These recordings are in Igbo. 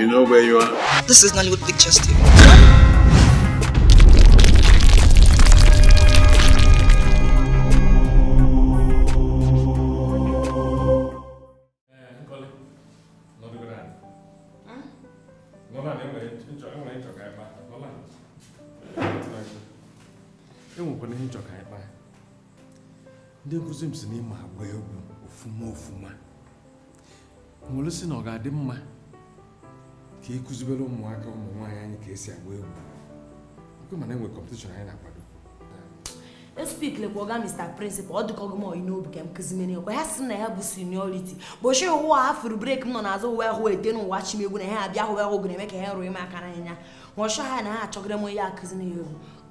you know where you are? This is Nollywood Pictures TV. Ndị nkụzi m si n'ime agba egwu ofuma nwere si na ọ ga-adị mma ka ịkụzibere ụmụaka ụmụ nwaanyị anyị ka esi agba egwu nke mana enwe competition anyị na-akwado. Speak like Oga Mr. Principal, all the Kogmo you know became Kizimini. But has na have seniority. But she who after break no as well who didn't watch me when I have Yahoo going to make a hero in my canina. Was shy and I took them away Kizini.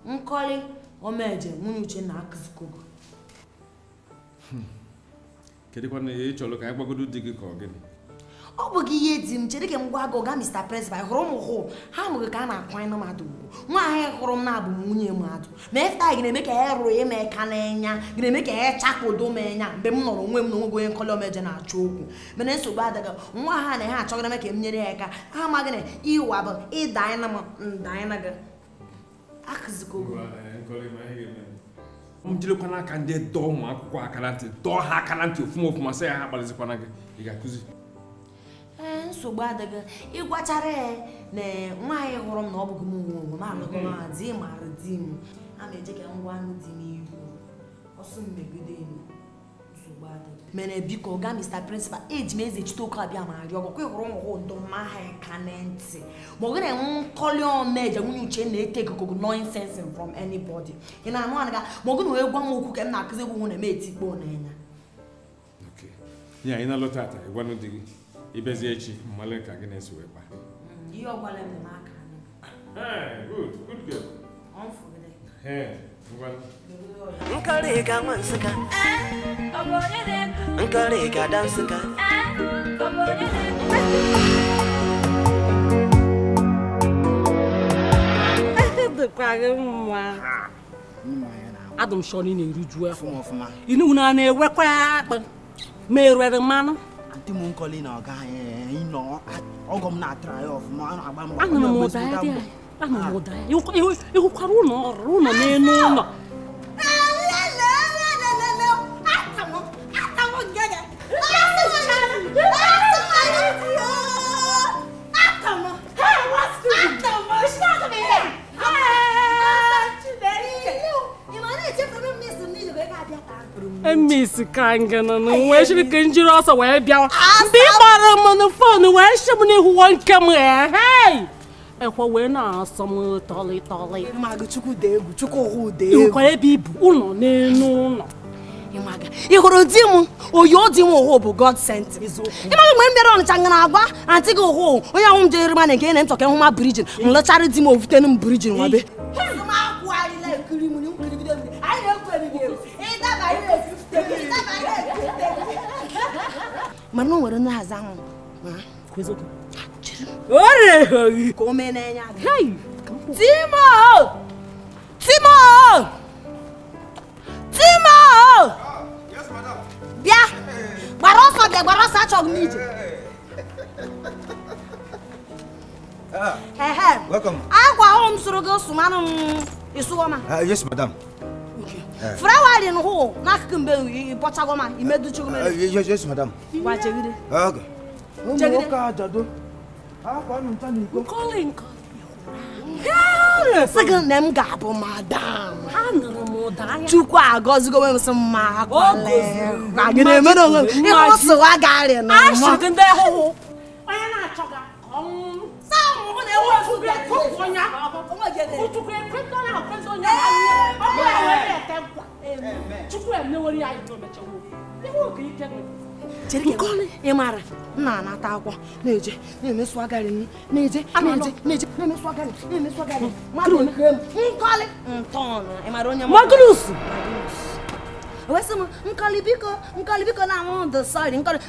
Uncalling or major, Munuchin Nakazko. Kedikwa na eche olo ka anyị gbagodo di gị ka ọ gịnị? Ọ bụ gị ihe di m chere ka m gwa Oga Mr. Principal hụrụ m hụ ha mụrụ ka a na-akwanye na mmadụ ugwu nwa ahụ hụrụ m na-abụ nwunye mmadụ ma efta gị na-eme ka ya rụrụ ime ka n'enya gị na-eme ka ya chakpodo m enya mgbe m nọrọ onwe m na onwe onye nkọli omeje na-achọ okwu mana nsogbu adaga nwa ha na ha achọgara ka m nyere ya aka ha amaghị na ịwa bụ ịda anyị na m nda anyị na gị akụzikogo Mjilekwa n'aka ndị dọọ ụmụ akwụkwọ akara ntị dọọ ha akara ntị ofuma sị ya ha kpalizikwana gị ị ga-akụzi nsogbu adaga ịgwachara ya na nwaanyị hụrụ m na ọ bụghị m onwe onwe m alụgo m di mara di m a na-eje ka ngwa anụ dị n'ihu ọsọ mmegide elu nsogbu adaga mere biko Oga Mr. Principal eji m eze chite oke abịa ma rịọ ọgwụkwa ịhụrụ ụmụ hụ ndọ mma ha ka na ntị ma ọ gị na nkọli omeje nwunye uche na-ete ikuku nonsense from anybody ị na-anụ anaga ma ọ gị na wee gwa m okwu ka m na-akụzi egwu na-eme etikpo n'anya ya ị na-alọta ata ịgwanụ di gị ibezi echi mmale ka gị na-esi wee kpa ihe ọgbala m n'aka good girl Nkareka Mansaka Nkareka Dansaka Adam Shoni na-eriju afọ inu na na-ewekwa akpa merere mmanụ Anti mo nkọli na ọga anyị nọ ọgọ m na-atara ya ọfụma a na-agba mbọ ana m ụda ya ịhụkwara ụlọ n'elu ụlọ Miss Kangana, where should we conjure us away? Be our on the phone, where should we want come here? Hey! And when I some tolly, Magachuku de, Chuko de, you can be Uno, no. You go dim or your dim hope God sent. If I remember on Tanganaba and take go home, we are on the man again and talking home bridge, and let's try to dim of Tenem Bridge in one day. I Manu were na hazam. Quizo. Ore, come in enya. Hey, Timo! Yes, madam. Bia. Barosa chog need. Hey. Welcome. Agwa home surugo sumanu isuoma. Yes, madam. Frawa in ho, nakumbe Potagoma, imeduchugum. Yes, madam. Watch it. Okay. calling. Second name gabo madam. Chukwa goes going some mark. I get a middle. It was so I got it. I shouldn't there. I am not talking. Someone else will get cooked on Emara, Nana Tawa, Naje, Miss Wagarin, Naje, Miss Wagarin, Madame, call it Ton, Emaronia Magnus. Where's some Uncalibico now on the side and call it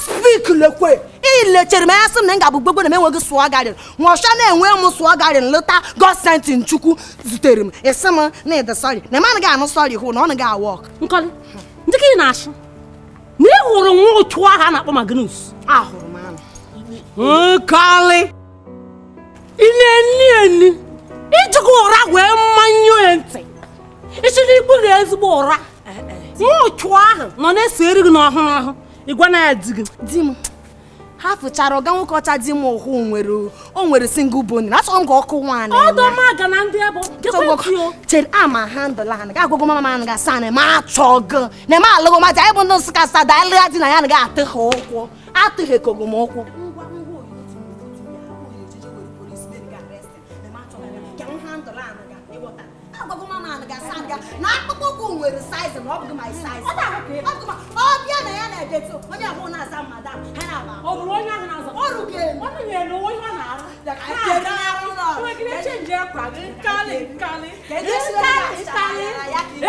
speak look way. He let your mass and then Gabu and then we'll go swagger. Washana and Wilmo swagger and Lutta got sent in Chuku Zuterim. A summer near the side. The man got no sorry who on a guy walk. Uncali, the Nash. No, twa hana po magnus. Ah, man. Nkali. Ineni. Ijugo ora we manyo ente. Ishiri igbu ezigbo ora. Nwochwa ahụ nọ na-eseri gị n'ọhụrụ ahụ. Igwa na adigi. Dim. Ha fụchara ọga nwoke ọcha di m ọhụ nwere single bone. Achọrọ m ka ọkụ nwaanyị. Ọdọ ma ga na ndị ebo. Chere ama handle ha ga agwagwo mama ma ga sa na ma achọgo. Na ma alụgo ma ja ịbụ ndị nsị ka sa da ịlụ dị na ya na ga atụ ha ụkwụ. Atụ ha ekogo m ụkwụ. Na akpụkpọ nwere size na ọ bụghị my size. Ọ bịa na ya na-edetu onye ahụ na-aza madam ha na-aba. Ọ bụrụ onye ahụ na-aza. Ọ rụge. Ọ na-enye onye ọ na-arụ. Ya ka ike na-arụ nọ. Onye gị na-echenji akwa gị nkali. Nkali.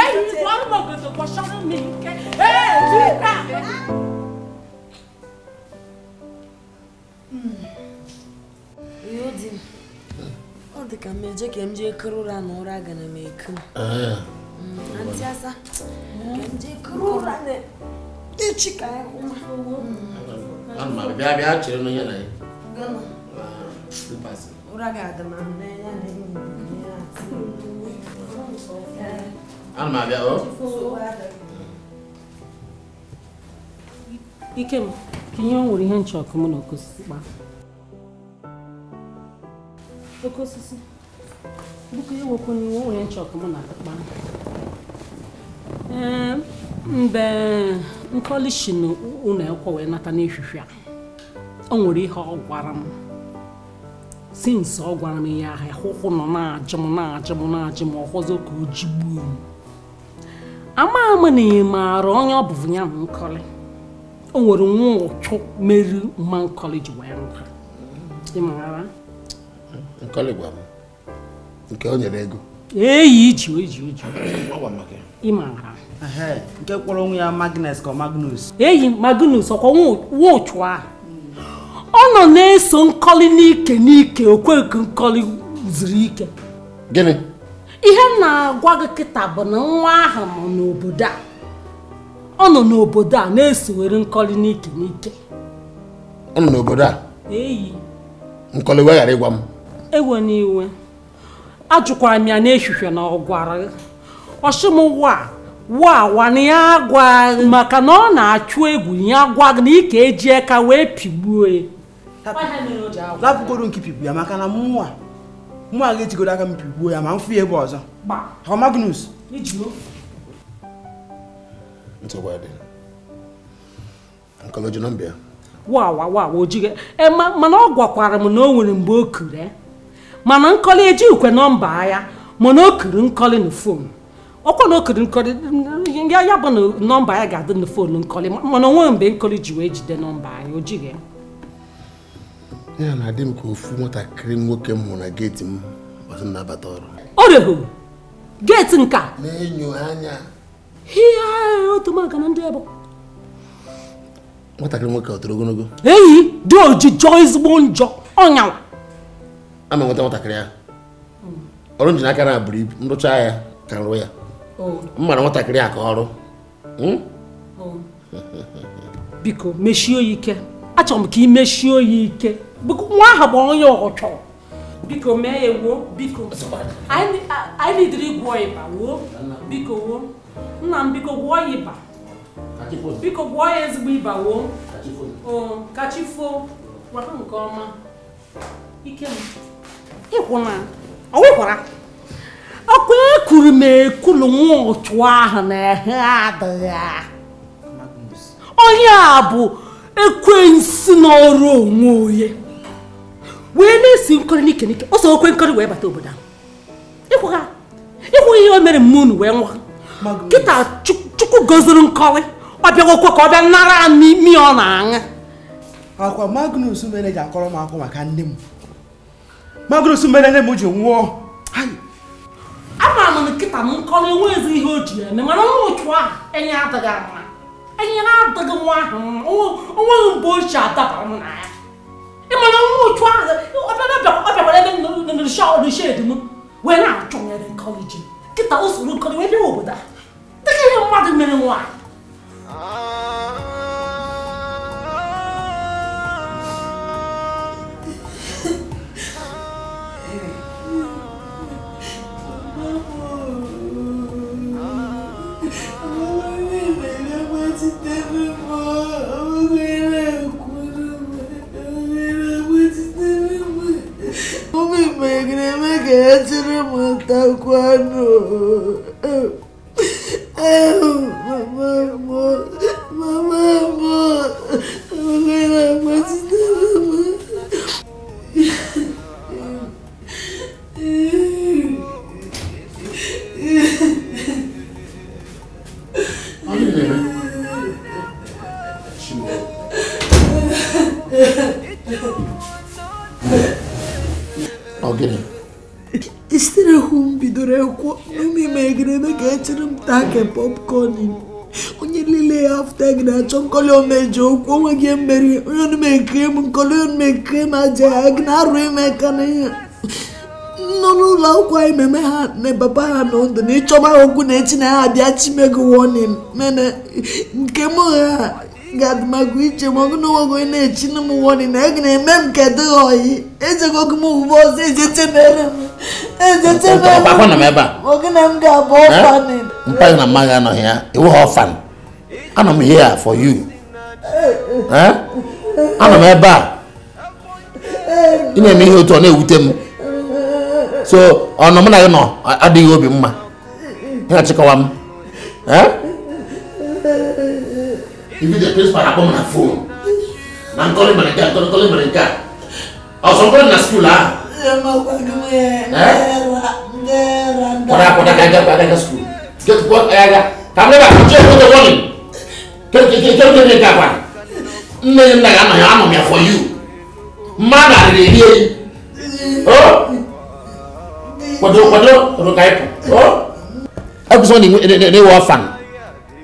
Eyi ọrụ mogodo kwọchọrọ m nke. Jika. Yodi. Ọ dị ka mmeje ka m jee kụrụ ụra na ụra ga na m eku. Anti asa. Ka m jee kụrụ ụra na ichi ka ya hụ. Ana ma bịa chere no ya na. Gana. Ụra ga-adị m ahụ n'anya na Ana ma bịa o. Ikem, ka ihe o nwere ihe nchọkụ m na okosisi kpa. Okosisi. Buku ya wokwu ni wo nwere nchọkụ m na akpa. Mbe nkọlishi na ụlọ akwụkwọ wee nata n'ehihie a. O nwere ihe ọ gwara m. Since ọ gwara m ihe ahụ hụhụ nọ na-ajụ m ọhọzọ ka o jigbuo m. Ama m na ị maara onye ọ bụ ya nkọli. O nwere nwa ụchụ meri mma nkọli ji wee nkwa. Ị maara? Nkọli gwa m. Nke o nyere ego. Eyi iji. Ị maara? Nke kpọrọ onwe ya Magnus ka Magnus. Eyi Magnus ọkwa nwa ụchụ a. Ọ nọ na-eso nkọli n'ike okwe nkọli zuru ike. Gịnị? Ihe m na-agwa gị kịta bụ na nwa ahụ nọ n'obodo a. Ọ nọ n'obodo a na-esowere nkọli n'ike. Ọ nọ n'obodo a? Eyi. Nkọli wee ghara ịgwa m. Ewe n'iwe. Ajụkwara m ya n'ehihie na ọ gwara gị. Ọsị m wa na ya agwaghị maka na ọ na-achụ egwu ya gwa gị na ike eji aka wee pigbuo ya. Lapụgoro nke pigbu ya maka na mụ a ga-ejigoro aka m pigbuo ya ma m fụ ya ebe ọzọ. Ha Magnus. Ntọgwa dị. Nkọli ji nọmba ya. Ojighị. Mana ọ gwakwara m na o nwere mgbe o kuru. Mana nkọli eji ukwe nọmba ya mana o kuru nkọli na fon. Ọkwa na o kuru nkọli ya bụ na nọmba ya ga-adị na fon nkọli mana onwe mgbe nkọli ji wee jide nọmba ya ojighị. Ya na-adị m ka ofu nwatakịrị nwoke m hụrụ na geeti m gbasị nnabata ọrụ. O rehu geeti nka na-enyo anya. Ihe otomaga na ndị ebe. Nwatakịrị nwoke ọ toro ogologo. Eyi dị ojijọ ezigbo njọ ọnyanwa. Ama nweta nwatakịrị ya. Ọrụ njin aka na-abụrụ ibu nrụcha ya ka nrụ ya. Mmara nwatakịrị a ka ọrụ. Biko mechie ya ike. Achọrọ m ka ị mechie ya ike. Nwa ahụ bụ onye ọchọ. Biko mee ya wuo. Biko. Anyị nidiri ịgwọ ịba wuo. Biko wuo. Nna m biko gwọọ ya ịba. Biko gwọọ ya ezigbo ịba wuo. Kachifo. Gwara nke ọma. Ike m. Ịkwụna. Ọwụkwara. Ọkwa ekuru m ekulu nwa ụchụ ahụ na-ehe adịghị. Onye a bụ ekwensu n'ọrụ onwe onye. Wee na-esi nkọrị n'ike. O so okwe nkọrị wee bata obodo ahụ. Ịkwụ ihe o mere mmụnụ wee nwa. Kịta Chukwu goziri nkọrị. Ọ bịagokwa ka ọ bịa nara mi ọ na-aṅụ. Akwa Magnus mere ji akọrọ m akụ maka nne m. Magnus mere nne m ji nwụọ. Ama m na kịta m nkọrọ enwezi ihe o ji eme mana nwa ụchụ ahụ enye adịghị ama. Enye na-adịghị nwa ahụ onweghị mgbe ochie adabara m na ya. Ịmana nwa ụchụ ahụ ọ bịakwara ebe n'shedi m wee na-achọ nyere nkọrị ji. Kịta o soro nkọrị wee bịa obodo a. Dịka ihe mmadụ mere nwa. popcorn. Onye lile after gina chonkole o mejo ko wage mberi onu me cream kole me cream aja gina ru me kan no la kwa me ha ne baba ha no ndo ni choma ogu na echi na ha bia chimego warning mene nke mo ha gad magu iche mo no ogu na echi na mo warning na gina mem kedo oyi eje go mu bo se eje temere eje temere papa na meba ogu na mga bo fani mpa na maga no here e wo fan I'm here for you. I'm eba. Ine mi ho to na ewutem. So ono mo na no adịghị obi mma. Ya chikawam. If the principal abom na phone. Na calling America. Also go na school ah. Pada kaga school. Get what aya. Come back, check the warning. Get that one. I'm here for you. Man, I really. Oh, what do oh, I was only they were fun.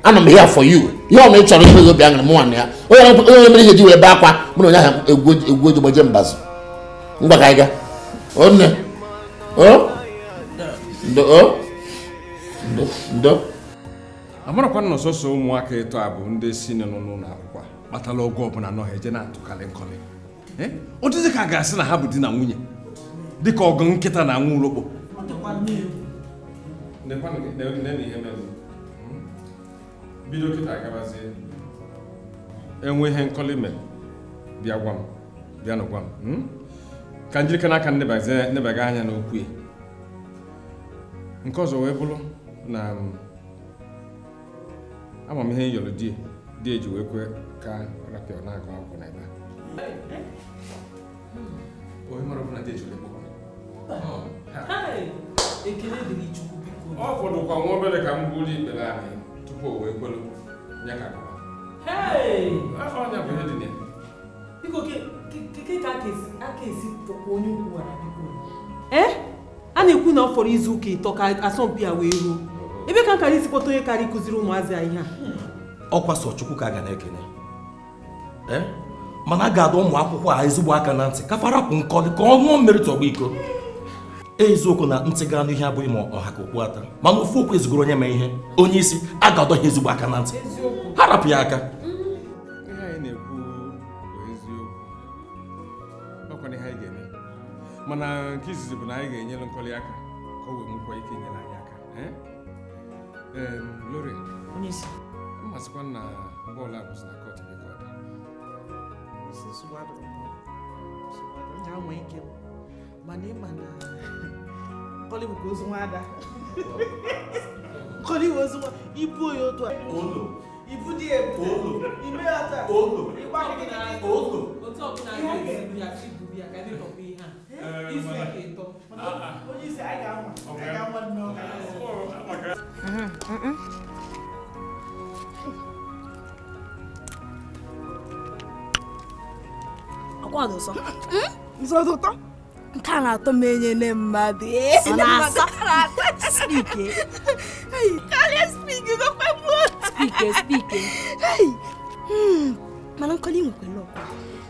And I'm here for you. You are making sure you go back in the morning. Oh, I'm going to do a back one. We don't have a good jambas. Mbakaiga. Oh, no. Amara kwa no so ụmụaka eto abụ ndị si n'ụlọ akwụkwọ kpatala ogo ọbụla nọ heje na-atụkalị nkọlị o dizi ka ga-asị na ha bụ di na nwunye dịka ọgụ nkịta na anwụ ụlọkpo bido kịta agabazie enwe ihe nkọlị mere bịa gwa m bịa n'ụgwa m ka njirika n'aka nnebaga anya n'okwu nke ọzọ wee bụrụ na I'm a man here, dear you work can wrap your knife out when I buy. Oh, I'm not going to oh, hi. It can be too big. Oh, for the one come bully the line to go away. Hey, I found out behind it. Because I can see for one you eh? And you could not for his okay talk as some be away. Ebe kan kari sipoto ye kari kuziri umuazi ayiha. Okwa so chukwu ka ga na ekene. Mana ga do ụmụ akwụkwọ a ezigbo aka na ntị. Ka fara kwụ nkọli ka ọnwụ mmerite ọgba iko. Eziokwu na ntị ga ihe abụghị ma ọha ka okwu ata. Mana ofu okwu ezigoro onye ma ihe. Onye isi aga do ihe ezigbo aka na ntị. Harapụ ya aka. Ihe anyị na-ekwu bụ eziokwu. Ọkwa na ihe anyị ga-eme. Mana nke izizi bụ na anyị ga-enyere nkọli aka ka o wee nwekwa ike inyere anyị aka. Lori, Onisi, I'm as one ball up was not caught in the court. This is what I'm waking. My name and Collie goes mad. Collie was you put your to Olo. You put the Olo. You may have Olo. You want to get Olo. What's up? I have to be a kind of behind. What you say? I got one. I got one. No. Quando só? Só doutor? Cara, também nem mad. Nossa, speak. Hey, cara, speak, não foi bom. Speak. Hey. Mas não colhi muito louco.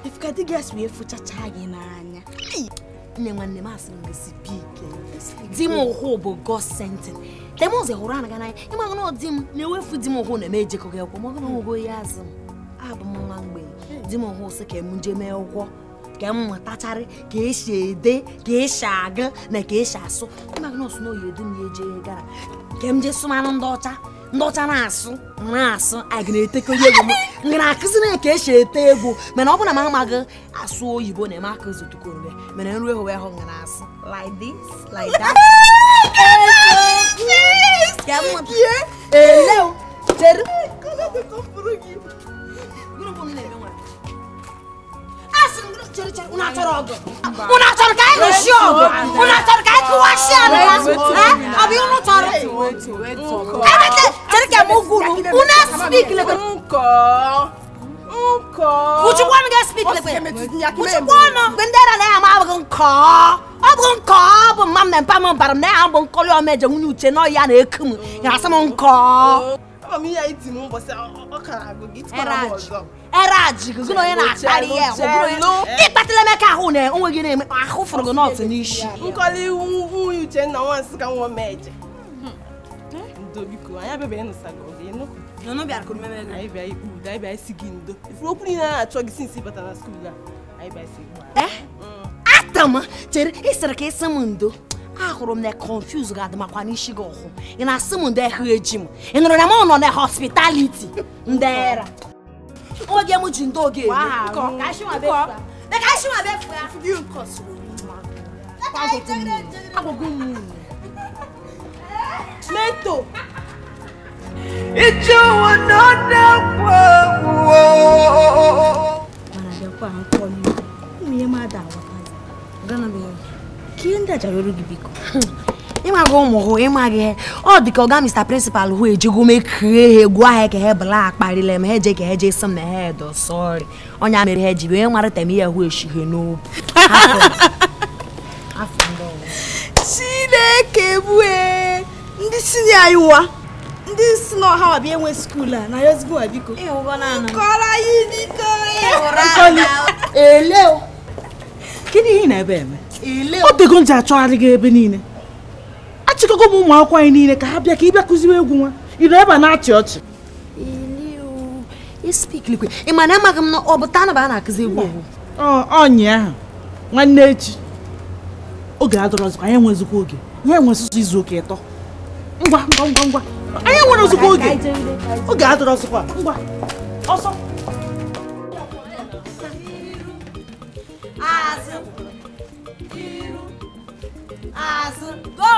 E fica de gas we fucha chagi na anya. Nenwane mas ngo speak. Dimo hobo God sent. Demo ze horana gana. Ima no dim ne we fu dimo ho na meje ko ge ko mo go yazo. Abo mo mangbe. Dimo ho se ke munje me ogwo. ka m matachara ka esi ede ka esi aga na ka esi asụ Magnus no yedu m eje gara ka m je sụmanụ ndị ọcha na-asụ a ga na-etekọrọ ego m ngana akụziri ka esi ete ego mana ọ bụ na m amaghị asụ oyibo na-eme aka zotukoro mana nru ehu wee hụ ngana asụ like this like that Hello, Jerry. Una chorogo. Una chorga no shogo. Una chorga ku washana. Abi uno chore. Jerry ka muguru. Una speak le unko. Would you want to get speak le? Would you want to bendera na ama unko. Abunko, but mam na pam bar na abunko lo meje unu uche no ya na ekum. Ya sam unko. Mami ya iti mu bo se o kara go git para bozo. Eraji go no ya na atari ye. Ki patele me ka hu na onwe gi na ahoforo go not ni shi. Nkoli uche na wan sika won meje. Ndo biko anya bebe no sago ge no. No bi arko me me. Ai bai u dai bai sigindo. Ifro okuni na acho gi sinsi bata na school la. Ai bai sigindo. Atama, Jerry, isere ka esemundo. Ahụrụ m na confuse ga adị makwa n'isi gị ọhụ. Ị na-asị m ndị eji m. Ị nụrụ na m nọ na hospitality. Ndị era. Oge m ji ndị oge eme. Ka ashị nwa befu ya. Gị nkọsịrị. Agwagwo m. Meto. Ijo wanona kwa. Mana dekwa nkọli. Ihe ma da wa. Gana be. Kinda jaroro gibiko. Ima go mo ima ge. O di ko ga Mr Principal hu ejigo me kre he gwa he ke he black parile me he je ke he je some he do sorry. Onya mere he ji be nware temi ya hu eshihe no. Afando. Chineke bue. Ndị sini ayiwa. Ndị sino ha wa bi enwe school a na yozgo abiko. E wo na na. Kola yi biko. Ele o. Kini hi na ebe eme? Ele o dego nja achọgharị gị ebe niile. Achịkọgo m ụmụ akwụkwọ anyị niile ka ha bịa ka ị bịa kụziwe egwu nwa. Ị nọ ebe a na-achị ọchị. Ele o. I speak likwe. Ị ma na amaghị m na ọ bụ taa na ba na-akụzi egwu. Ọnyị ahụ. Nwanne echi. Oge adọrọzikwa anyị enwezikwa oge. Ya enwezikwa izu oke ịtọ. Ngwa. Anyị enwere ozikwa oge. Oge adọrọzikwa. Ngwa. Ọsọ. Azu, go!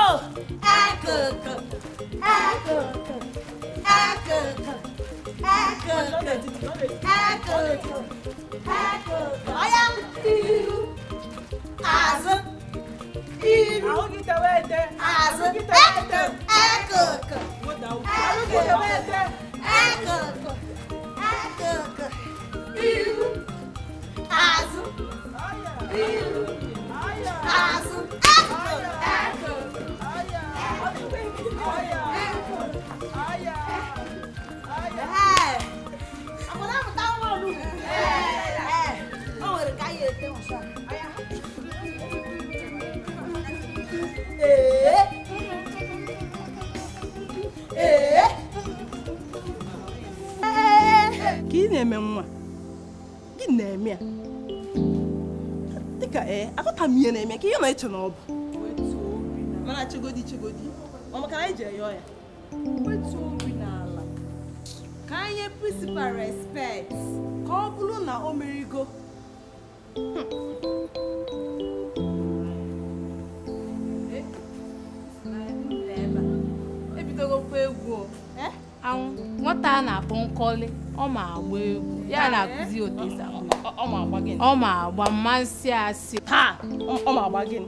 Mana chegodi. Mama can I je yo ya? Wetu obi n'ala. Ka anyị principal respect. Ka ọ bụrụ na o merigo. Ebidogokwa egwu. Nwata a na-akpọ nkọli, ọ ma agba egwu. Ya na-akụzi otesa. Ọ ma agba gịnị? Ọ ma agba mmasị asị. Ha! Ọ ma agba gịnị?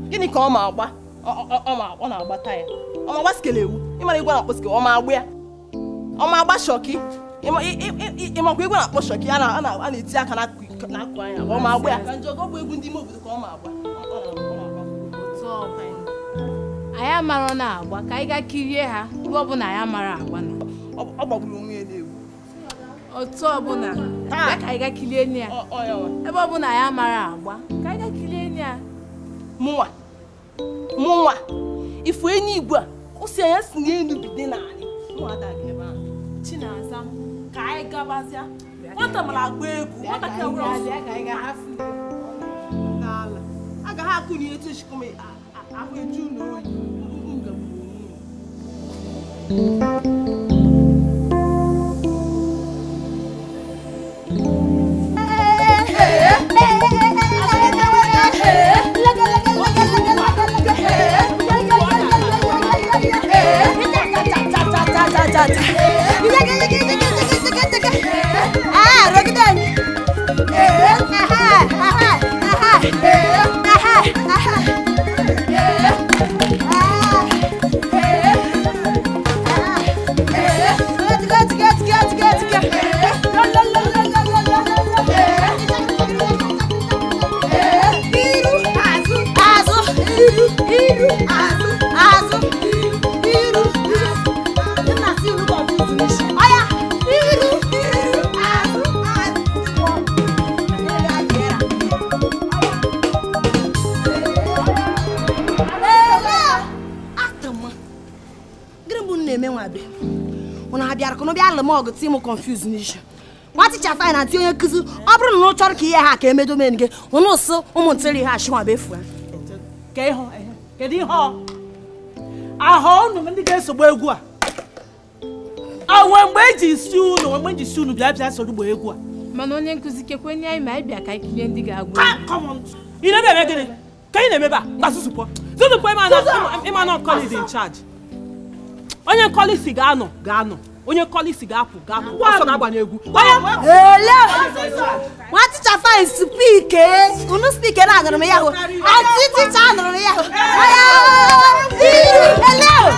Gịnị ka ọ ma agba? Ọ na-agba taya. Ọ ma agba skelewu. Ịmara egwu na-akpọ skelewu, ọ ma agba ya. Ọ ma agba shoki. Ịmakwa egwu na-akpọ shoki, a na-eti aka n'akụ anya. Ọ ma agba ya. Ka njọ bụ egwu ndị ime obodo ka ọ ma agba. Anyị amara na-agba ka anyị gaa kirie ha ebe ọbụla anyị amara agba na. Ọ gbagburu onwe ya n'egwu. Otu ọbụla ka anyị gaa kirie ya ebe ọbụla anyị amara agba ka anyị gaa kirie ya. Mụnwa ifu enyi igbo a kwụsị anya si n'elu bide n'anị. Chinaza ka anyị gabazịa. Nwata mara agba egwu. Nwata ka confused nishi. What is your fine at your kuzu? Obro no turkey ha ke medo menge. Ono so umuntiri ha shwa befu. Ke ho ke di ho. Aho no mende ke so boegu a. Awen gbeji su no gbeji su no bia so do boegu a. Mana onye nkuzi ke kwenye ai ma bia ka ikile ndi ga agwo. Come on. Ine be megene. Ke ine meba? Basusupo. Susupo e ma not call is in charge. Onye call is ga no. Onye call siga apụ ga-apụ ọsọ na-agbanye egwu. Ele! Nwa teacher fine speak eh. Unu speak na agara m ya ho. Anti teacher anụrụ m ya ho. Hello! Hello!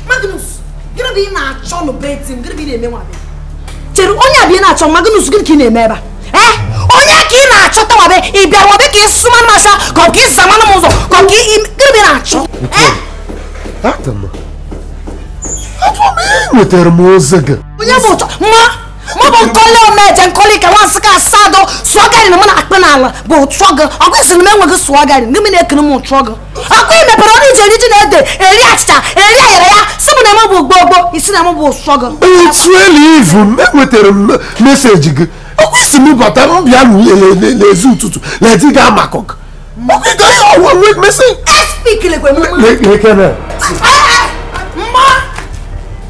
Magnus, gonna be na chono betim, gonna be the name of it. Cheru onya bi na chon Magnus gonna ki na meba. Onya ki na chota wabe, I bia wabe ki suman masha, ko ki samana mozo, ko ki gonna be na chon. Atama. Atama me termozaga. Onya bo cho, ma bo kolle o meje nkoli ka wansika sado, swagari na mana akpenala, bo twoga, akwese na menwe go swagari, ngimi na ekene mo twoga. Akwe me pero ni je na de, eri acha, eri ayere ya, simu na mo gbogbo, isi na mo bo swagga. It's really evil. Me wetere message gi. Akwese mi bata mo bia lu le zu tutu. Le di ga makok. Okay, go you wait message. Speak le kwe mo. Le kana.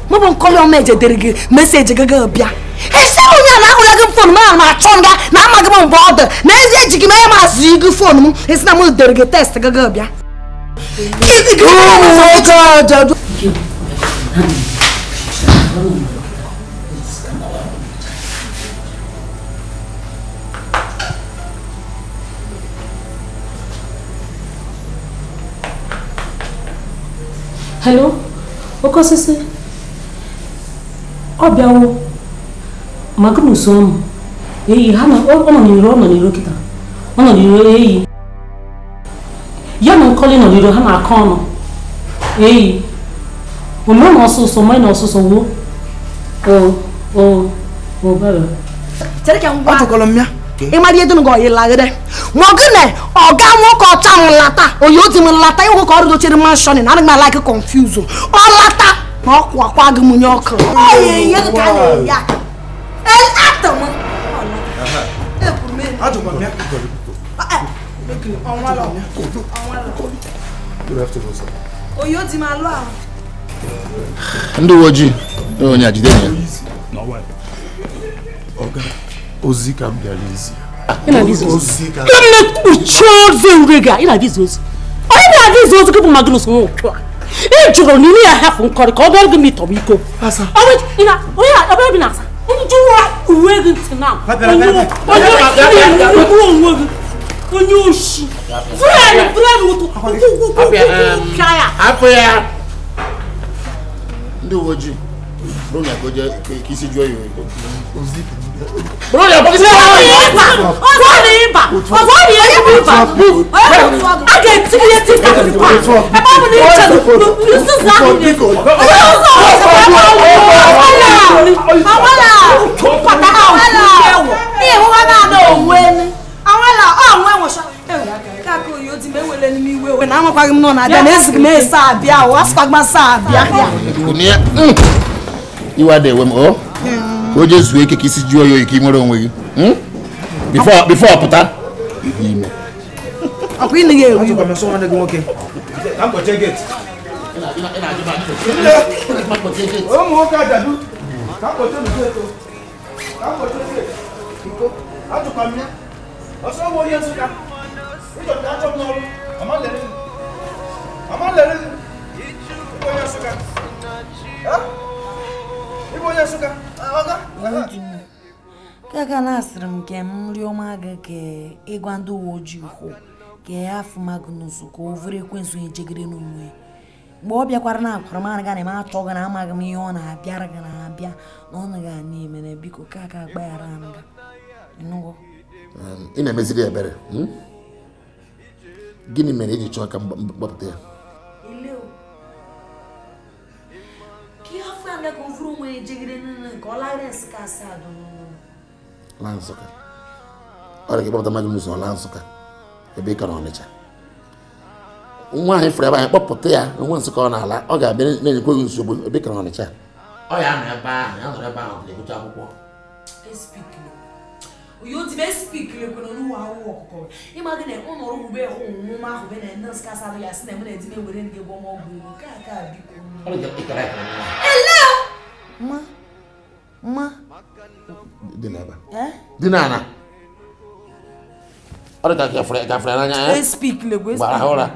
Mo bon kolle o meje derige message gaga bia. Ese mo nya na akula ge phone ma chonga na ma ge mo board. Na ezi ejigi me ma zigi phone mu. Ese na mo derige test gaga bia. Oh God. Hello? Okosisi? Obiawo. Magnus om. Hana ono ni kita. Ono ni ya no calling no lido hana akono. O mo no so mai no so wo. Oh baba. Tere ka ngwa. Otokolomia. E ma die dunu go ye lagede. Mo gune oga mo ko cha lata. Oyo ti mo lata yo ko ro chere mansion na na like confuse. O lata. Mo kwa ga munye okro. Oye ye ka na ya. El atom. Ajokomia. Good afternoon, sir. Oyoo di ma lo a. Ndị uwe ojii onye ajide ya. Oga, Ozika Mbializi. Ozika. Ozika. Ina vizozi. Ina vizozi kupu Magnus mokwa. Ejuro ni ni ahafu nkori ka oga gimi to biko. Asa. Owe ina oya obe bi nasa. Njuwa uwe ginti na. Onyoshi. Fred mutu. Apia. Ndo woji. Bro na goje kisi joy yo. Ozika. Bro ya bokisi. You are there, oh? Go just wake a kiss you, you came around. Before Pata. I'm going to get you. I'm so okay. I'm going to take it. Oh, more car, do. Come to how to come here? I saw one years ago. We don't catch up now. I'm not letting. Kaka nasịrị m nke m rịọ maga ke ịgwa ndị uwe ojii hụ ka ya afụ Magnus ka o vere ekwensu ejegere n'onwe mgbe ọ bịakwara na akwara m anaga na eme atọ ga na amaghị m ihe ọ na-abịara ga na-abịa na ọ naghị n'ime na biko kaka gbaghara anaga ịnụgo ị na-emeziri ebere gịnị mere eji chọọ ka mgbapụta ya Lansuka. Ora ke bota Magnus on Lansuka. E be kan Onitsha. Nwa he freba he kpọpụta ya, nwa Nsụka na ala, ọ ga-abịa na-enyekwa gị nsogbu, e be kan Onitsha. Ọ ya na eba, ya nọrọ eba ahụ na-egocha akwụkwọ. Oyoo ti be speak le kono nu wa wo kokko. Imagine o nọrọ ube ho mu ma ho be na Nsụka sa ya si na mu na edi me were nge bo mo gbu. Ka biko. Ọ ga ikara ikara. Hello. Ma. Dinaba. Dinana. Ora ka frena nanya. E speak le go. Bara ora.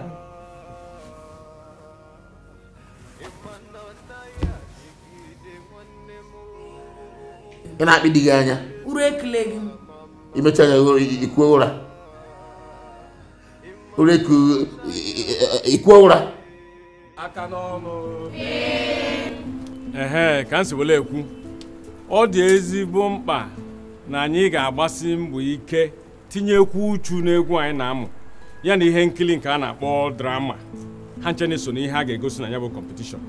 Ina bi diganya. Uru ekle gi. Imechanya ikwu ora. Ure ku ikwu ora. Aka n'ọnụ. Ka nsi wele ekwu. Ọ dị ezigbo mkpa na anyị ga-agbasi mbọ ike tinyekwu uchu n'egwu anyị na-amụ ya na ihe nkiri nke a na-akpọ drama ha nche so n'ihe a ga-egosi na ya bụ competition.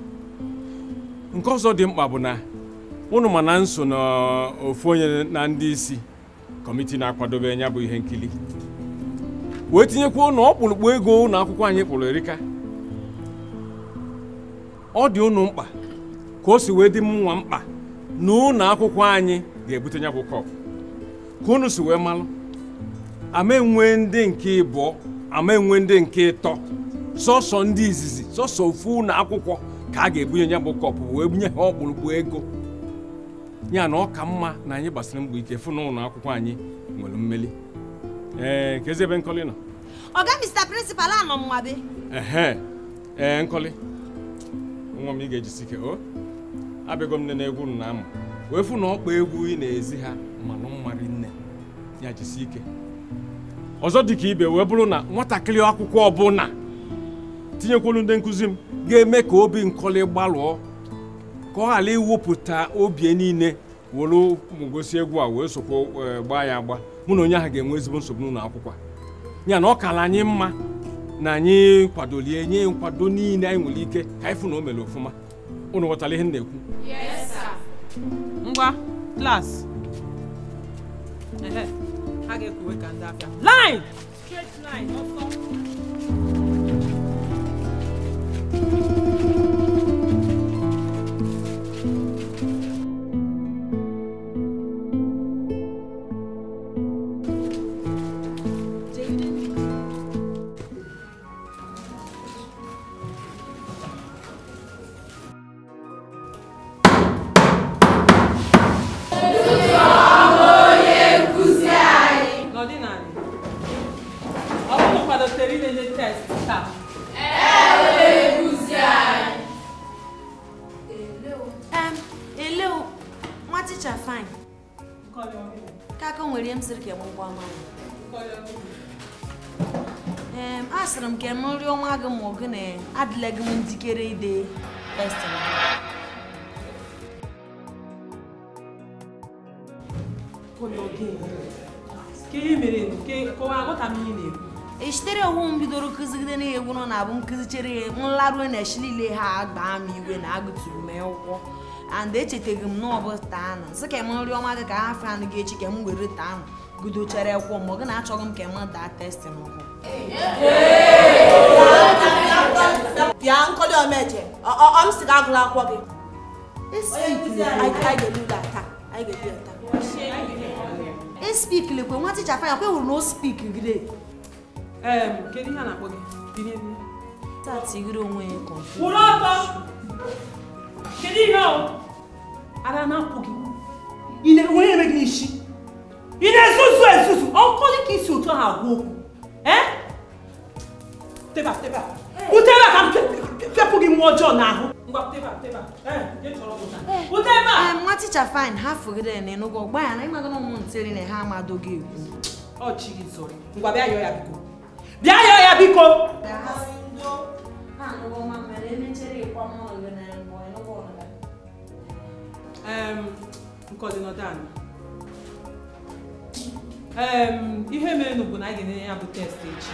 Nke ọzọ dị mkpa bụ na unu ma na nso na ofu onye na ndị isi kọmiti na-akwadobe ya bụ ihe nkiri wee tinyekwu na ọkpụrụkpụ ego ụlọ akwụkwọ anyị kpụrụ erika. Ọ dị unu mkpa ka o si wee dị m nwa mkpa n'ụlọ akwụkwọ anyị ga-ebute ya bụ kọp ka unu si wee malụ amenwe ndị nke ịbụọ amenwe ndị nke ịtọ sọsọ ndị izizi sọsọ ofu ụlọ akwụkwọ ka a ga-ebunye ya bụ kọp wee bunye ha ọkpụrụkpụ ego ya na ọ ka mma na anyị gbasara mbọ ike fụ na ụlọ akwụkwọ anyị nwere mmeli. Ka ezi ebe Nkọli nọ? Ọga Mr. Principal anọ mma be. Nkọli nwa m ị ga-ejisi ike o abịago m nne na-egwu na amụ wee fụ na ọkpa egwu ị na-ezi ha manụ mmarị nne ya jisi ike. Ọzọ dị ka ibe wee bụrụ na nwatakịrị akwụkwọ ọbụla tinyekwolu ndị nkụzi m ga-eme ka obi Nkọli gbalụọ ka ọ ghara iwepụta obi niile were gosi egwu a wee sokwa gbaa ya agba mụ na onye ahụ ga-enwe ezigbo nsogbu n'ụlọ akwụkwọ ya na ọ kara anyị mma na anyị kwadolie nye nkwado niile anyị nwere ike ka anyị fụ na o mere ofụma. Unu ghọtara ihe m na-ekwu? Yes, sir. Ngwa, class. Ha ga-ekwuwe ka ndị afịa. Line! Straight line, ọsọ. Kaka nwere m siri ke m gwa ma. Asịrị m ke m rịọ nwa gị ma ọgụ na adịla gị m njikere ide festival. Eshtere owu m bidoro kụzigide na-egwu nọ na abụ m kụzichere nlaruo na eshilile ha agbaa m iwe na agụturu m ụgwọ and echetaghị m na ọ bụ taa nụ sị ka m nri ọma gị ka ha fe anụ ga-echi ka m were taa nụ gudochere akwụkwọ ma ọ gị na-achọghị m ka m daa testi n'ụkwụ bịa nkọli omeje ọ m sị gị agụla akwụkwọ gị speak lekwe nwa ticha fa ya kwe wuru no speak gide kedu ihe a na-akpọ gị biri tati gide onwe ya konfu kwụrụ ọtọ kedu ihe ọ ara na-apụ gị ị na-enwe eme gị isi ị na-ezuzu ezuzu ọkọlị ka isi otu ha agwa okwu teba uteba ka m pepụ gị nwa ọjọọ n'ahụ nwa ticha fine ha fugide na enugwu ọgba ya na ịmago na ụmụ nteri na ha amadoghị ekwu ọchị gị zọrọ ngwa bịa yọọ ya biko bịa yọọ ya biko nkọdịnọdan ihe mere bụ na anyị ga-enye ya bụ test echi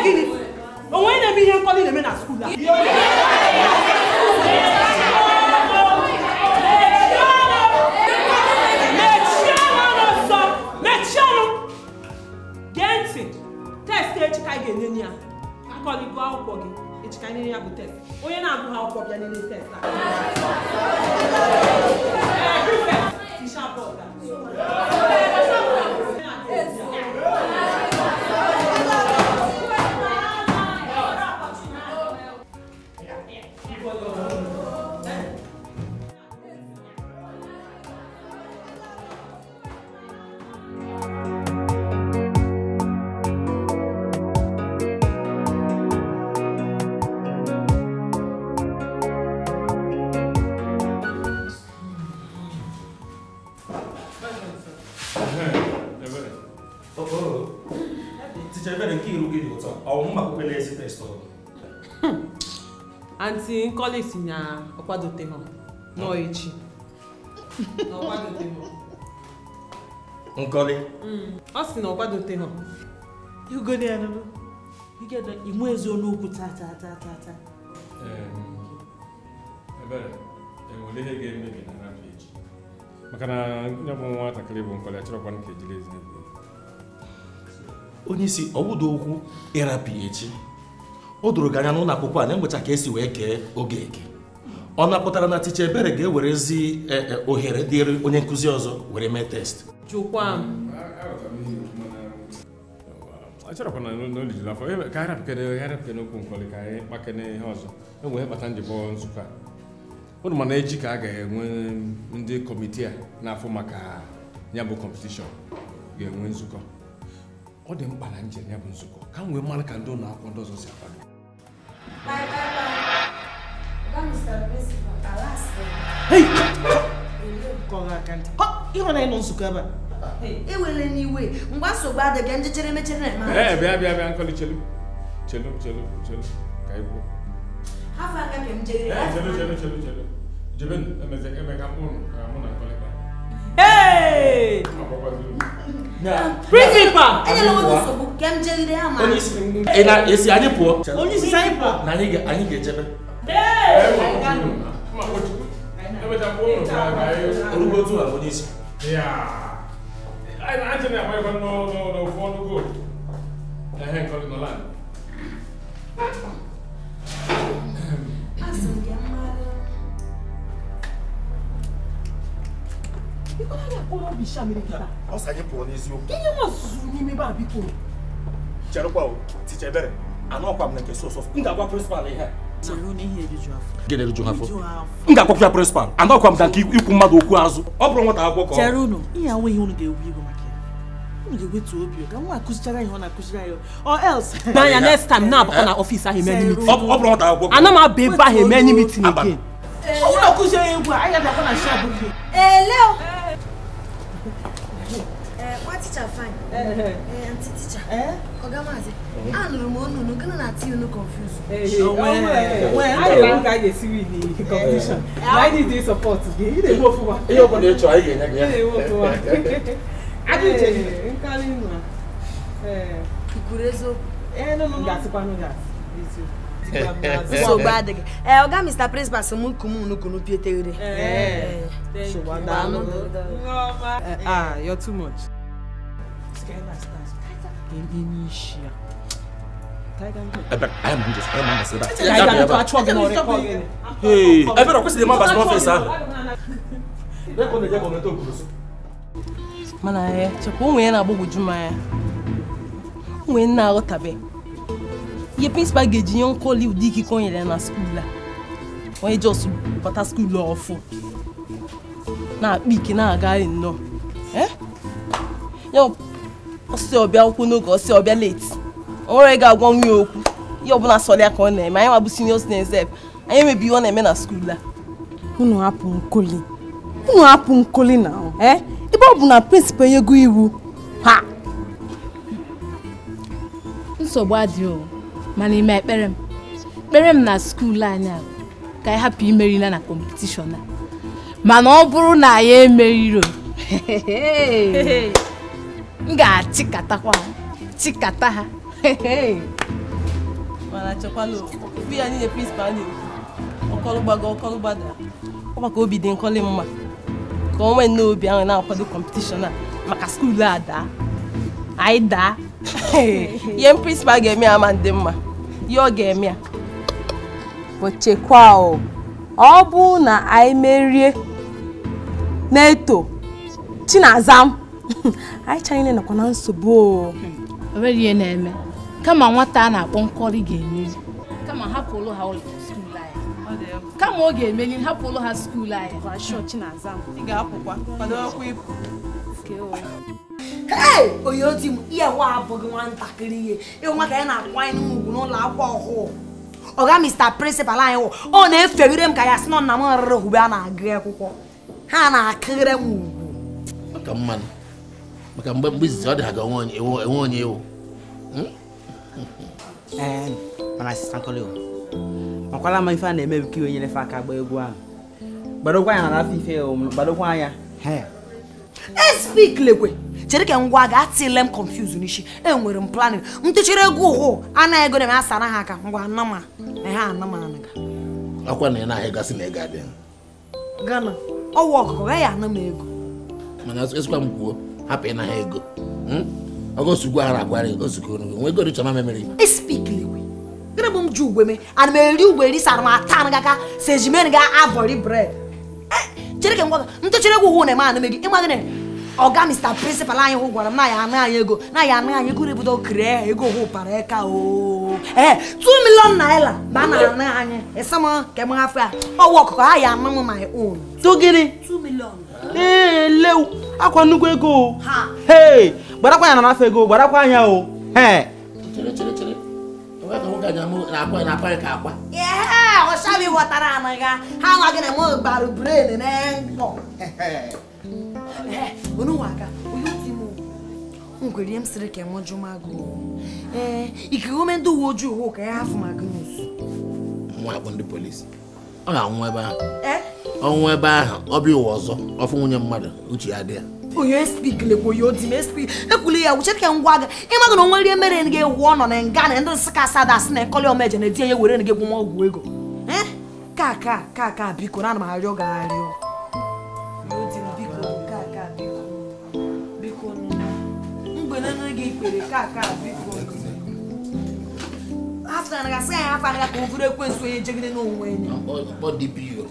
gịnị onwe na-eme ihe nkọli na-eme na skuul a mechianụ gee ntị test echi ka anyị ga-enye ya nkọli gụọ akwụkwọ gị echi ka anyị nye ya bụ test onye na-agụ ha akwụkwọ bịa nile test Auntie Nkoli si na ọkwadote ha nọ echi. Nkoli? Ọ sị na ọkwadote ha. Ugodi ya nụnụ. Ike da inwe ezi onukwu ta. Ebere, enwere ihe ga-eme gị na rapụ echi. Maka na ya bụ nwatakịrị bụ Nkoli achọrọkwa nke ejiri ezi egwu. Onye isi ọwụdo okwu ịrapụ echi. O doro gị anya n'ụlọ akwụkwọ a na-enwecha ka esi wee kee oge eke. Ọ na-apụtara na ticha Ebere ga-ewerezi ohere dịrị onye nkụzi ọzọ were mee test. Jụkwa m. Achọrọkwa na n'olili afọ ka anyị rapụkene okwu Nkoli ka anyị kpakene ihe ọzọ enwee bata njibọ nzukọ a. Ụnụ mana echi ka a ga-enwe ndị kọmitii a na-afụ maka ya bụ kọmpetishọn ga-enwe nzukọ. Ọ dị mkpa na njem ya bụ nzukọ ka m wee mara ka ndị ụlọ akwụkwọ ndị ọzọ si akwado. Ihe na ịnọ nzukọ ebe a. Ewele n'iwe ngwa nsogbu adịghị njichere mechere na eme. Bịa Nkoli chelu ka ikwu. Hafa aka ka m jere. Chelu. Jebe emeka mụ na Nkoli ka. Hey! Principal! Enye na nwoke nsogbu ka m jere ha ma. Onye isi na-esi anyị pụọ. Onye isi anyị pụọ. Na anyị ga-echebe. Orugo otu a onye isi. Anyị na-achị na-agba ebe n'ofu ọnụ gold. Nkoli nọ land. Ọ sị anyị pụọ n'eziokwu. Ihe nwa zuru n'ime ebe a biko. Cherekwa o, ticha Ebere, anọkwa m na nke sọsọ. M ga-agwa prịnsịpal ihe a. Gịnị eriju afọ? M ga-agwakwa prịnsịpal, anọkwa m ka nke ikwu mmadụ okwu azụ. Ọ bụrụ nwata akwụkwọ ka ọ. Chere unu, ihe enweghị unu ga-ewu ihu maka ya. You wait to open. Come on, or else. Now next time now because na office I many meeting. And I'm a baby I many meeting again. Oh no, kuja you. I got to share with you. Leo. What teacher fine? Auntie teacher. Ogamazi. Anu mo no gonna na ti no confuse. When I don't guy dey see we the competition. Why did they support again? You dey go for one. You go dey try again. You dey go for one. I do change. Nkali nwa. Kukurezo. No gas kwa no gas. So bad. Oga Mr. Principal so mu kumu no kunu pietere. So you're too much. Hey, I better request the man pass one face, Mana chekwa onwe na agbogwoju ma ya. Onwe na aghọtabe. Ye principal geji yon koli udiki kon yele na school la. Onye just bata school ofu. Na akpiki na agari no. Yo osi obia okwu no go osi obia late. Onwe ga agwa nwi okwu. Ye obuna soli aka on na eme. Anyị wa bu senior student self. Anyị mebi ọ na eme na school la. Unu hapụ nkoli na ibe ọ bụ na principal yego iwu ha nsogbu adị o mana ime ekpere m na school anya ka anyị hapụ imerila na competition a mana ọ bụrụ na ya emeriro m ga-achịkata ha mana chekwalo obi ya niile principal na-ekwu ọkọlụgbada ọ maka obi dị nkọli mma ka onwe n'obi ahụ na-akwado competition a maka school a daa anyị daa ihe principal ga-eme ama ndị mma ihe ọ ga-eme ya bụ chekwa ọ bụ na anyị merie na-eto Chinazam anyị chanyere nakwa na nsogbu o nwere ihe na-eme kama nwata a na-akpọ nkọli ga-emeri kama hapụ ụlọ ha ụlọ school anyị kama ọ ga-emeli hapụ ụlọ ha school anyị kwa chọọchị na-aza ị ga-apụkwa kwado ọkwa ịpụ Oyoo di m ihe nwa abụghị nwatakịrị ihe nwa ka ya na-akwụ anyị n'ugwu n'ụlọ akwụkwọ ọhụụ ọga Mr. Principal anyị ọ na-efegide m ka ya sị na nna m rịrị ugbe a na-agụ akwụkwọ ha na-akịrị m ugwu maka mmanụ maka mgbe izizi ọ dị ha ga enwe onye ewu mana asịsịta nkọli makwala ma ife a na-emebi ka iwe nyere fe aka gba egwu ahụ gbadokwa anya na afọ ife gbadokwa anya speak lekwe chere ka ngwa ga-atile m confuse n'ishi enwere m planning ntụchere egwu ụhụ anaghị ego na asara ha aka ngwa anama ha anama anaga akwa na na gasị na ego adị gana ọwụ ọkụkọ gaghị anama ego mana esikwa m kwuo hapụ ịna ha ego ọgọsugwu ara agwara ozugbo nwe ego richa ma memeri speak lekwe gịnị bụ m ji ugwe me ana m eri ugwe eri sara m ata gaka sejimen ga avori bread chere ka ngwa ntụchere egwu ụhụ na-eme anama gị ịma gịnị ọga Mr. Principal anyị hụ gwara m na ya anaghị ego na ya anaghị ego rebudo kre ego hụ para eka o 2 million naira ba na anaghị anyị esama ke m hafu a ọwụ ọkụkọ ha ya anam my own to gịnị 2 million lew akwa nnukwu ego gbarakwa ya na afọ ego gbarakwa anya o chere enwe ka nwoke anya na akwa na akwa ka akwa ọshabi wọtara anaghị ha nwa gị na m gbaru brain na nkpọ Onuwaka, Oyoo ngwere m sịrị ka m jụ magụ ikiri ome ndị uwe ojii hụ ka ya hafụ Magnus nwa akpọ ndị polisi ọ ga-anwụ ebe ahụ ọnwụ ebe ahụ ọ bịa ụwa ọzọ ọfụ nwunye mmadụ uche ya dị ya Oyoo speak lekwa Oyoo di m speak ekwuli ya wuchere ka ngwa gị ịmagụ na onwere ihe mere gị ewu ọ nọ na nga na ndị nsịka asada asị na nkọli omeje na edi ya were gị gwụ ọgwụ ego ka biko na ana m arịọ gị arịọ after na say I find like over ekwensu ye jegide no onwe ni about DPO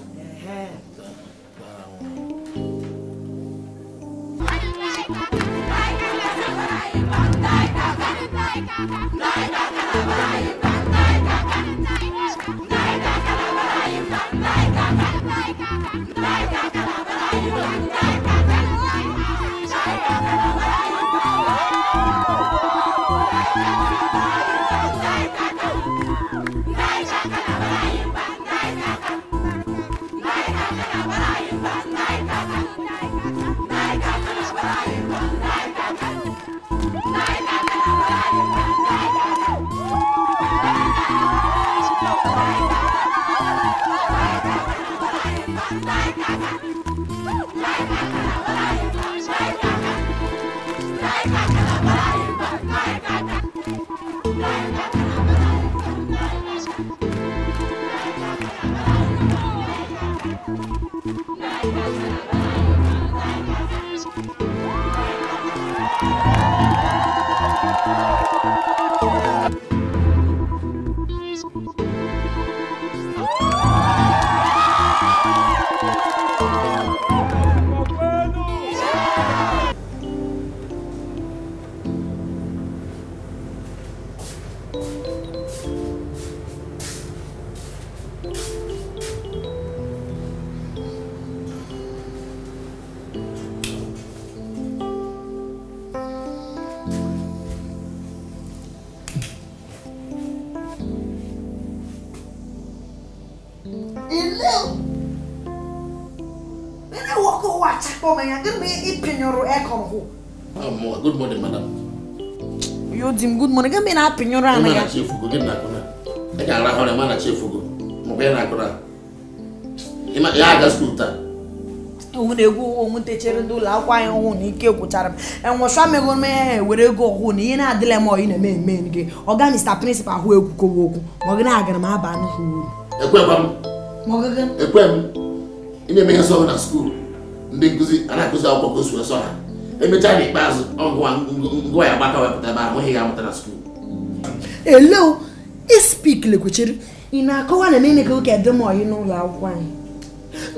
Good morning, madam. You dim good morning. Can be na happy your run. I chief go get na kona. I can ra hore man chief go. Mo be na kona. Ima ya ga school ta. O ne go o mu te chere ndo la kwa yan hu ni ke ku chara. En wo swa me go me were go hu ni na adele mo yi na me nge. Oga Mr Principal hu eku ko woku. Mo ga na aga na aba no hu. Ekwem. Mo ga ga. Ekwem. Ine me so na school. Ndi nkuzi ana kuzi akwụkwọ so so ha. Emechara ikpeazụ ngwa ya gbaka wepụta ba ahụghị ya mụta na school. Hello, speak lekwechere. Ị na-akọwa na eme ka oke dị m oyi n'ụlọ akwụkwọ anyị.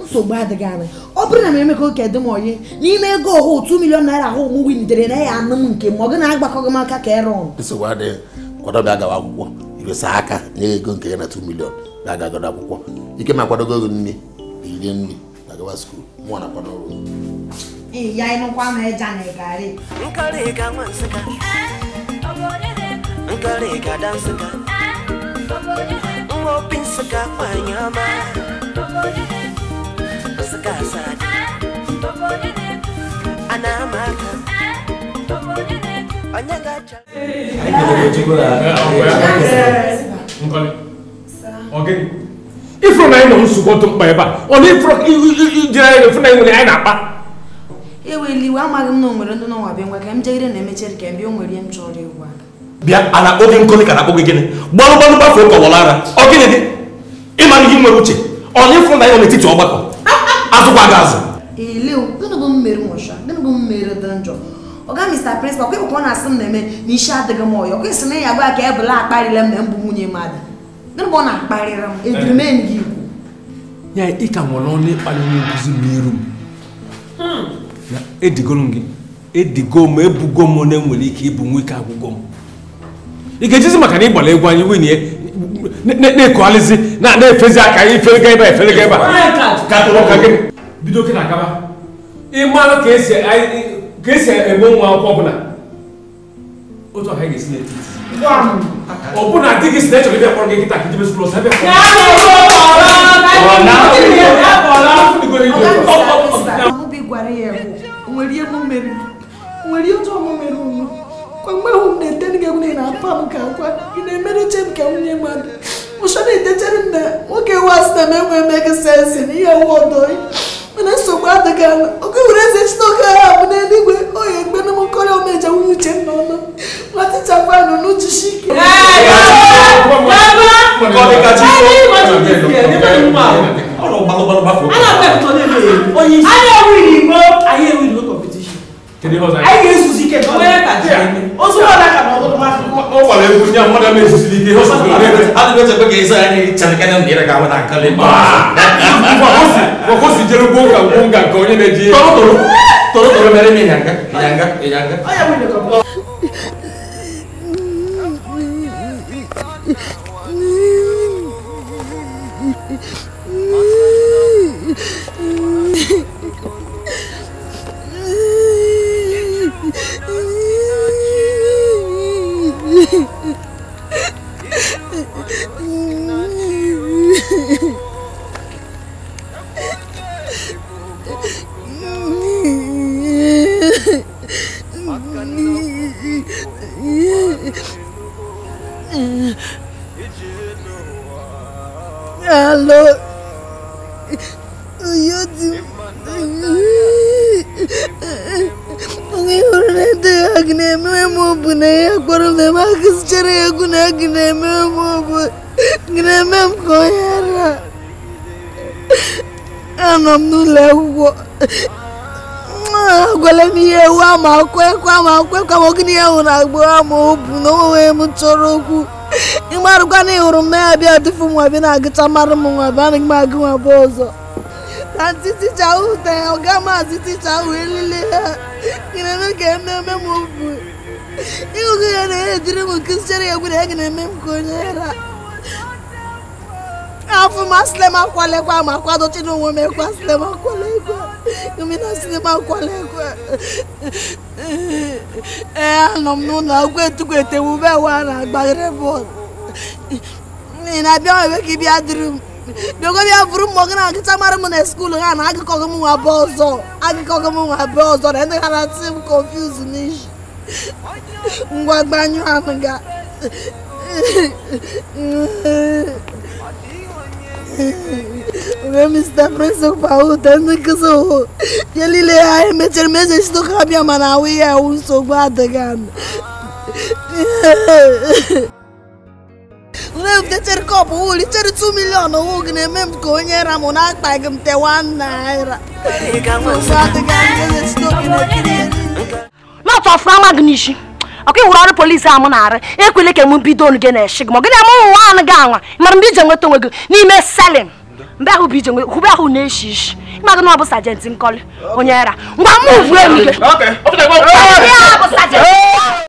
Nsogbu adịghị anya. Ọ bụrụ na eme ka oke dị m oyi n'ime ego ọhụụ 2 million naira ahụ m winitere na ya anụ m nke m ọ gị na-agbakọghị m aka ka ịrụ. Nsogbu adịghị kwadobe agawa akwụkwọ iresa aka nye ego nke ya na 2 million ga-agagodo akwụkwọ. Ike ma kwadogo ego nne irie nri agawa school mụọ na kwado ọrụ. Ya ino kwa na eja na gari. Nkareka mwansika. Nkareka dansika. Ngopinsika kwanyama. Sika sada. Anamaka. Anyagacha. Okay. Ifro na ino nsuko to mpa eba. Oni ifro ijira ifro na ino ai na pa. Eweli wa amaghị m na onwere ndị n'ọnwa bịa ngwa ka m jegide na emechere ka m bịa onwere ihe m chọrọ ịgwa. Bịa ana oge nkoli ka na akpọ gị gịnị gbalụ gbafọ ụkọwara ara ọ gịnị dị ịma ihe nwere uche onye fụrụ na ya n'etiti ọgbakọ azụkwa gị azụ. Ele gịnị bụ mmeri nwụcha gịnị bụ mmeri dị njọ ọga Mr Principal kwa ịbụkwa na-asị m na-eme na isi adịghị m ọya ọkwa isi na ya gwa ka ebula akparịla m na mbụ nwunye mmadụ gịnị bụ ọ na-akparịrị m ejiri m enyi gị ikwu ya ịka nwere ọnụ ịkpali onye nkụzi m n'iru m edigo m ebugo m onye nwere ike ịbụ nwoke agwụgo m ị ga-ejizi maka na ịgbara egwu anyị win ye na-ekoghalịzi na-efezi aka iferega ebe eferega ebe a bido oke na akaba ịmara ka esi eme nwa akwụkwọ ọbụla otu ọha ga-esi n'etiti ọbụna dị gị si na echọrọ ebe kpọrọ gị nkịta ka ijebe sụlọs ebe nwere ihe m mere nwere ihe ọjọọ m mere unu kwa mgbe hụ m na-ete gị nwunye na-apa m ka akwa ị na-emere uche m ka nwunye mmadụ ụsọ na-etechere m na nwoke wasị na m enwe emegị sensi na ihe wọdoi mana nsogbu adịghị ala oge were eze chitoke ha bụ n'eluigwe oyi ekpena m nkọrọ omeja nwunye uche m n'ọnụ nwatichakwanụ n'ujishi ike I guess you can go ahead. Also, I oh, well, I would not want to miss the hospital. I'll go to the case and Chanakan near a guy with a color. Of course, the Jerobo and Wonga going in the jail. Toto, very younger. I am with the Hello. You do. Mr. Principal, tanto que sou. Ele lê aí, meter mesa, estou com a minha manaui, é um sou guarda-gana. Não ter copo, ele ter 2 milhões, o que nem mesmo conhece, monaco, paga me ter 1 naira. Não, tô falando nisso. Okay, we're on police amonara. E kwele ke mu bido no gene shig mo gene mo wa na ganwa. Mar mbi jengwe to wego ni me selling. Mbe hu bi jengwe hu be hu na shish. Ma gno abu sergeant nkole. Onyera. Ngwa move we mi. Okay. Okay, go. Yeah, abu sergeant.